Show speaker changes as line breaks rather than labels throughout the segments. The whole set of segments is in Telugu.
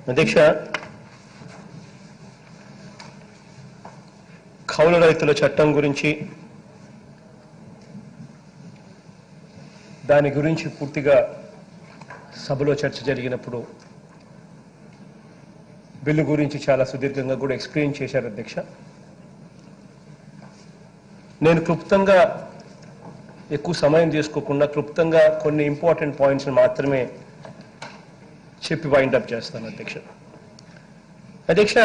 అధ్యక్ష, కౌలు రైతుల చట్టం గురించి దాని గురించి పూర్తిగా సభలో చర్చ జరిగినప్పుడు బిల్లు గురించి చాలా సుదీర్ఘంగా కూడా ఎక్స్ప్లెయిన్ చేశారు అధ్యక్ష. నేను క్లుప్తంగా ఎక్కువ సమయం తీసుకోకుండా క్లుప్తంగా కొన్ని ఇంపార్టెంట్ పాయింట్స్ మాత్రమే చెప్పి వైండప్ చేస్తాను అధ్యక్ష. అధ్యక్ష,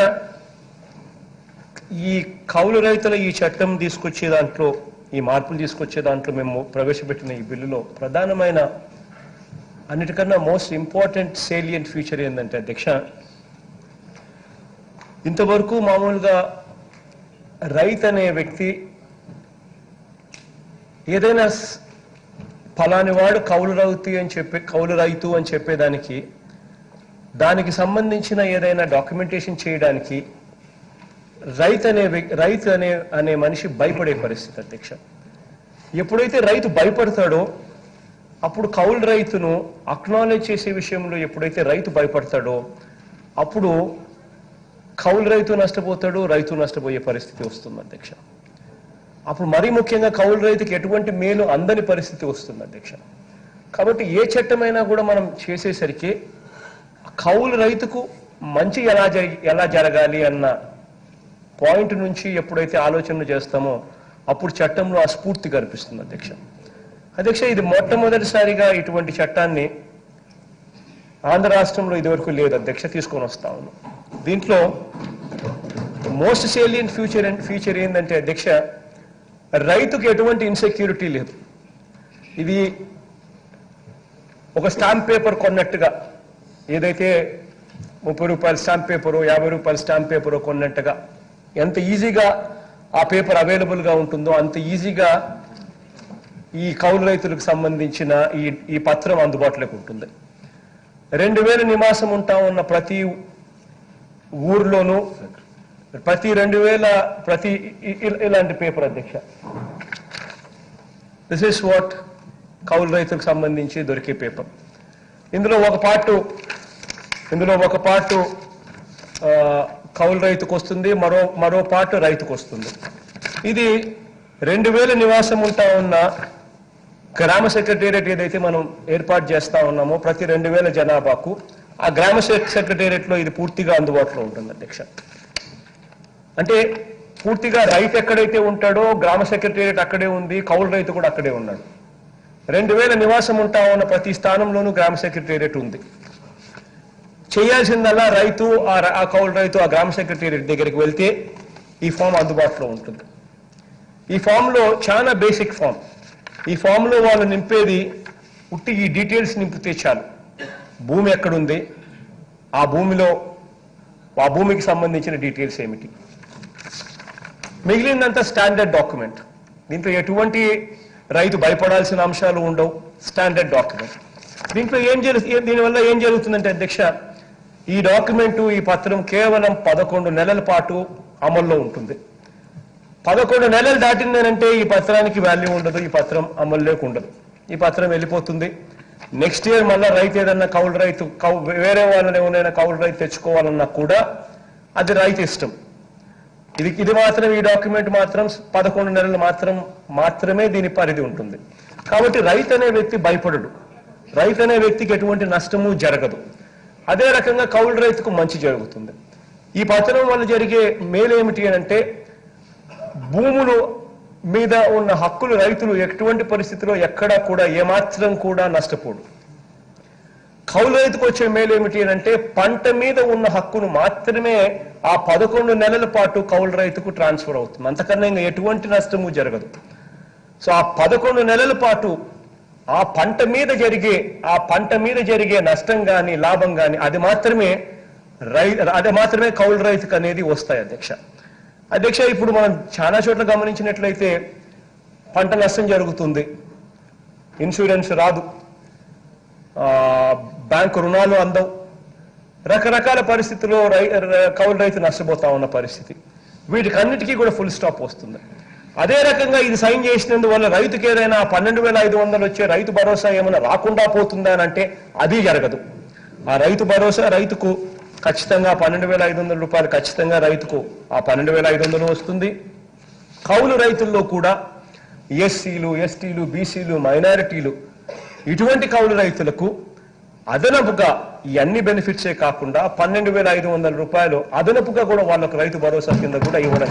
ఈ కౌలు రైతుల ఈ చట్టం తీసుకొచ్చే దాంట్లో, ఈ మార్పులు తీసుకొచ్చే దాంట్లో మేము ప్రవేశపెట్టిన ఈ బిల్లులో ప్రధానమైన అన్నిటికన్నా మోస్ట్ ఇంపార్టెంట్ సేలియంట్ ఫీచర్ ఏంటంటే అధ్యక్ష, ఇంతవరకు మామూలుగా రైతు అనే వ్యక్తి ఏదైనా ఫలాని వాడు కౌలు రైతు అని చెప్పేదానికి, దానికి సంబంధించిన ఏదైనా డాక్యుమెంటేషన్ చేయడానికి రైతు అనే మనిషి భయపడే పరిస్థితి అధ్యక్ష. ఎప్పుడైతే రైతు భయపడతాడో అప్పుడు కౌలు రైతును అక్నాలెడ్జ్ చేసే విషయంలో ఎప్పుడైతే రైతు భయపడతాడో అప్పుడు కౌలు రైతు నష్టపోతాడు, రైతు నష్టపోయే పరిస్థితి వస్తుంది అధ్యక్ష. అప్పుడు మరీ ముఖ్యంగా కౌలు రైతుకి ఎటువంటి మేలు అందని పరిస్థితి వస్తుంది అధ్యక్ష. కాబట్టి ఏ చట్టమైనా కూడా మనం చేసేసరికి కౌలు రైతుకు మంచి ఎలా జరగాలి అన్న పాయింట్ నుంచి ఎప్పుడైతే ఆలోచనలు చేస్తామో అప్పుడు చట్టంలో ఆ స్ఫూర్తి కనిపిస్తుంది అధ్యక్ష. అధ్యక్ష, ఇది మొట్టమొదటిసారిగా ఇటువంటి చట్టాన్ని ఆంధ్ర రాష్ట్రంలో ఇదివరకు లేదు అధ్యక్ష, తీసుకొని వస్తా ఉన్నాం. దీంట్లో మోస్ట్ సేలియంట్ ఫీచర్ ఏంటంటే అధ్యక్ష, రైతుకు ఎటువంటి ఇన్సెక్యూరిటీ లేదు. ఇది ఒక స్టాంప్ పేపర్ కొన్నట్టుగా, ఏదైతే 30 రూపాయల స్టాంప్ పేపరు 50 రూపాయల స్టాంప్ పేపరు కొన్నట్టుగా ఎంత ఈజీగా ఆ పేపర్ అవైలబుల్గా ఉంటుందో అంత ఈజీగా ఈ కౌలు రైతులకు సంబంధించిన ఈ పత్రం అందుబాటులోకి ఉంటుంది. 2000 నివాసం ఉంటా ఉన్న ప్రతి ఊర్లోనూ ప్రతి ఇలాంటి పేపర్ అధ్యక్ష. దిస్ ఈస్ వాట్ కౌలు రైతులకు సంబంధించి దొరికే పేపర్. ఇందులో ఒక పార్టు కౌలు రైతుకు వస్తుంది, మరో పార్ట్ రైతుకు వస్తుంది. ఇది 2000 నివాసం ఉంటా ఉన్న గ్రామ సెక్రటేరియట్ ఏదైతే మనం ఏర్పాటు చేస్తా ఉన్నామో ప్రతి 2000 జనాభాకు ఆ గ్రామ సెక్రటేరియట్లో ఇది పూర్తిగా అందుబాటులో ఉంటుంది అధ్యక్ష. అంటే పూర్తిగా రైతు ఎక్కడైతే ఉంటాడో గ్రామ సెక్రటేరియట్ అక్కడే ఉంది, కౌలు రైతు కూడా అక్కడే ఉన్నాడు. 2000 నివాసం ఉంటా ఉన్న ప్రతి స్థానంలోనూ గ్రామ సెక్రటేరియట్ ఉంది. చేయాల్సిందల్లా రైతు ఆ కౌలు రైతు ఆ గ్రామ సెక్రటేరియట్ దగ్గరికి వెళ్తే ఈ ఫామ్ అందుబాటులో ఉంటుంది. ఈ ఫామ్లో చాలా బేసిక్ ఫామ్. ఈ ఫామ్లో వాళ్ళు నింపేది ఉట్టి ఈ డీటెయిల్స్ నింపితే చాలు. భూమి ఎక్కడుంది, ఆ భూమికి సంబంధించిన డీటెయిల్స్ ఏమిటి, మిగిలినంత స్టాండర్డ్ డాక్యుమెంట్. దీంట్లో ఎటువంటి రైతు భయపడాల్సిన అంశాలు ఉండవు, స్టాండర్డ్ డాక్యుమెంట్. దీనివల్ల ఏం జరుగుతుందంటే అధ్యక్ష, ఈ డాక్యుమెంటు, ఈ పత్రం కేవలం 11 నెలల పాటు అమల్లో ఉంటుంది. 11 నెలలు దాటిందనంటే ఈ పత్రానికి వాల్యూ ఉండదు, ఈ పత్రం అమల్లోకి ఉండదు, ఈ పత్రం వెళ్ళిపోతుంది. నెక్స్ట్ ఇయర్ మళ్ళీ రైతు ఏదన్నా వేరే వాళ్ళని ఏమైనా కౌలు రైతు తెచ్చుకోవాలన్నా కూడా అది రైతు ఇష్టం. ఇది మాత్రం, ఈ డాక్యుమెంట్ మాత్రం 11 నెలలు మాత్రమే దీని పరిధి ఉంటుంది. కాబట్టి రైతు అనే వ్యక్తి భయపడడు, రైతు అనే వ్యక్తికి ఎటువంటి నష్టము జరగదు. అదే రకంగా కౌలు రైతుకు మంచి జరుగుతుంది. ఈ పత్రం వల్ల జరిగే మేలు ఏమిటి అంటే, భూములు మీద ఉన్న హక్కులు రైతులు ఎటువంటి పరిస్థితిలో ఎక్కడా కూడా ఏమాత్రం కూడా నష్టపోడు. కౌలు రైతుకు వచ్చే మేలు ఏమిటి అంటే, పంట మీద ఉన్న హక్కును మాత్రమే ఆ 11 నెలల పాటు కౌలు రైతుకు ట్రాన్స్ఫర్ అవుతుంది, అంతకన్నా ఇంకా ఎటువంటి నష్టము జరగదు. సో ఆ 11 నెలల పాటు ఆ పంట మీద జరిగే నష్టం కానీ లాభం కానీ అది మాత్రమే కౌలు రైతుకు అనేది వస్తాయి అధ్యక్ష. ఇప్పుడు మనం చాలా చోట్ల గమనించినట్లయితే పంట నష్టం జరుగుతుంది, ఇన్సూరెన్స్ రాదు, బ్యాంకు రుణాలు అందవు, రకరకాల పరిస్థితుల్లో కౌలు రైతు నష్టపోతా ఉన్న పరిస్థితి. వీటికన్నిటికీ కూడా ఫుల్ స్టాప్ వస్తుంది. అదే రకంగా ఇది సైన్ చేసినందువల్ల రైతుకి ఏదైనా 12,500 వచ్చే రైతు భరోసా ఏమైనా రాకుండా పోతుందా అని అంటే అది జరగదు. ఆ రైతు భరోసా రైతుకు ఖచ్చితంగా 12,500 రూపాయలు ఖచ్చితంగా రైతుకు ఆ 12,500 వస్తుంది. కౌలు రైతుల్లో కూడా ఎస్సీలు, ఎస్టీలు, బీసీలు, మైనారిటీలు ఇటువంటి కౌలు రైతులకు అదనపుగా ఈ అన్ని బెనిఫిట్సే కాకుండా 12,500 రూపాయలు అదనపుగా కూడా వాళ్ళకు రైతు భరోసా కింద కూడా ఇవ్వడం.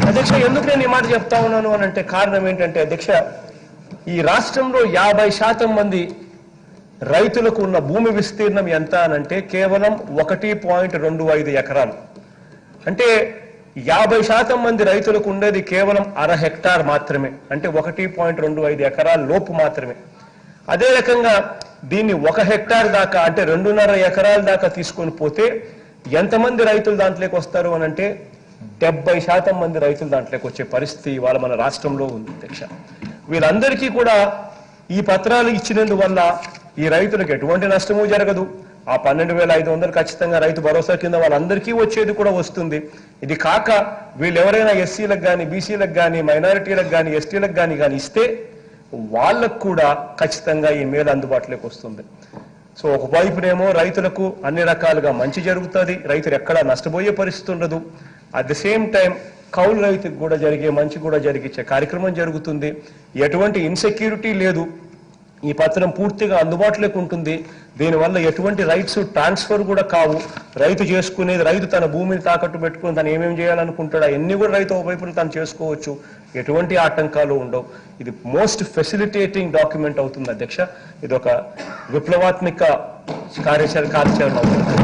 అధ్యక్ష, ఎందుకు నేను ఈ మాట చెప్తా ఉన్నాను అని అంటే కారణం ఏంటంటే అధ్యక్ష, ఈ రాష్ట్రంలో 50% మంది రైతులకు ఉన్న భూమి విస్తీర్ణం ఎంత అనంటే కేవలం 1.25 ఎకరాలు. అంటే 50% మంది రైతులకు ఉండేది కేవలం 1/2 హెక్టార్ మాత్రమే, అంటే 1.25 ఎకరాల లోపు మాత్రమే. అదే రకంగా దీన్ని 1 హెక్టార్ దాకా అంటే 2.5 ఎకరాల దాకా తీసుకొని పోతే ఎంతమంది రైతులు దాంట్లోకి వస్తారు అని అంటే 70% మంది రైతులు దాంట్లోకి వచ్చే పరిస్థితి ఇవాళ మన రాష్ట్రంలో ఉంది అధ్యక్ష. వీళ్ళందరికీ కూడా ఈ పత్రాలు ఇచ్చినందువల్ల ఈ రైతులకు ఎటువంటి నష్టము జరగదు. ఆ 12,500 ఖచ్చితంగా రైతు భరోసా కింద వాళ్ళందరికీ వచ్చేది కూడా వస్తుంది. ఇది కాక వీళ్ళు ఎవరైనా ఎస్సీలకు కానీ, బీసీలకు కానీ, మైనారిటీలకు కానీ, ఎస్టీలకు కానీ ఇస్తే వాళ్ళకు కూడా ఖచ్చితంగా ఈ మేలు అందుబాటులోకి వస్తుంది. సో ఒకవైపునేమో రైతులకు అన్ని రకాలుగా మంచి జరుగుతుంది, రైతులు ఎక్కడా నష్టపోయే పరిస్థితి ఉండదు. అట్ ది సేమ్ టైం కౌలు రైతుకు కూడా జరిగే మంచి కూడా జరిగించే కార్యక్రమం జరుగుతుంది. ఎటువంటి ఇన్సెక్యూరిటీ లేదు. ఈ పత్రం పూర్తిగా అందుబాటులోకి ఉంటుంది. దీనివల్ల ఎటువంటి రైట్స్ ట్రాన్స్ఫర్ కూడా కావు. రైతు చేసుకునేది, రైతు తన భూమిని తాకట్టు పెట్టుకుని తను ఏమేమి చేయాలనుకుంటాడో అన్ని కూడా రైతు ఒకవైపున తను చేసుకోవచ్చు. ఎటువంటి ఆటంకాలు ఉండవు. ఇది మోస్ట్ ఫెసిలిటేటింగ్ డాక్యుమెంట్ అవుతుంది అధ్యక్ష. ఇది ఒక విప్లవాత్మక కార్యాచరణ అవుతుంది.